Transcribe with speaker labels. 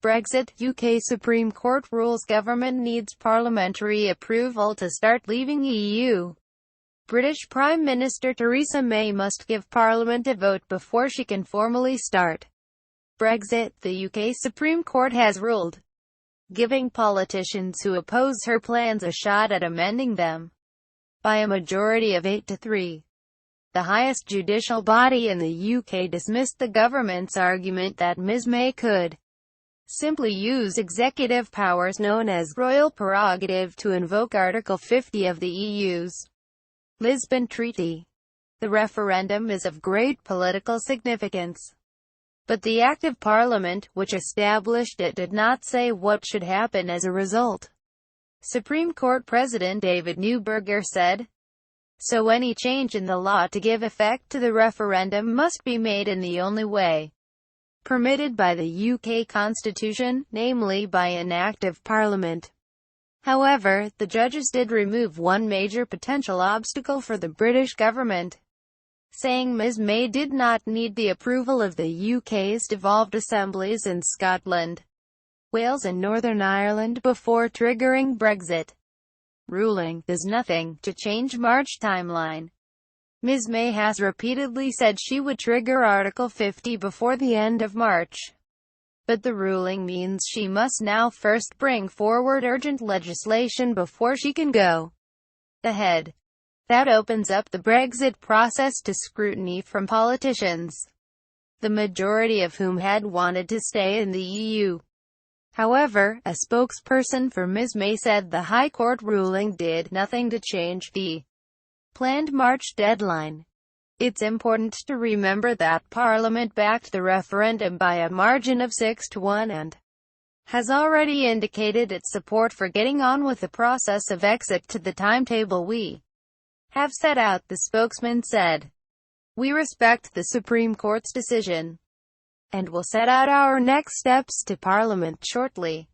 Speaker 1: Brexit. UK Supreme Court rules government needs parliamentary approval to start leaving EU. British Prime Minister Theresa May must give Parliament a vote before she can formally start Brexit. The UK Supreme Court has ruled, giving politicians who oppose her plans a shot at amending them by a majority of 8-3. The highest judicial body in the UK dismissed the government's argument that Ms May could simply use executive powers known as royal prerogative to invoke Article 50 of the EU's Lisbon Treaty. The referendum is of great political significance, but the Act of Parliament, which established it, did not say what should happen as a result. Supreme Court President David Neuberger said, "So any change in the law to give effect to the referendum must be made in the only way permitted by the UK Constitution, namely by an Act of Parliament." However, the judges did remove one major potential obstacle for the British government, saying Ms May did not need the approval of the UK's devolved assemblies in Scotland, Wales and Northern Ireland before triggering Brexit. Ruling, "There's nothing to change March timeline." Ms May has repeatedly said she would trigger Article 50 before the end of March. But the ruling means she must now first bring forward urgent legislation before she can go ahead. That opens up the Brexit process to scrutiny from politicians, the majority of whom had wanted to stay in the EU. However, a spokesperson for Ms May said the High Court ruling did nothing to change the planned March deadline. It's important to remember that Parliament backed the referendum by a margin of 6-1 and has already indicated its support for getting on with the process of exit to the timetable we have set out, the spokesman said. "We respect the Supreme Court's decision and will set out our next steps to Parliament shortly."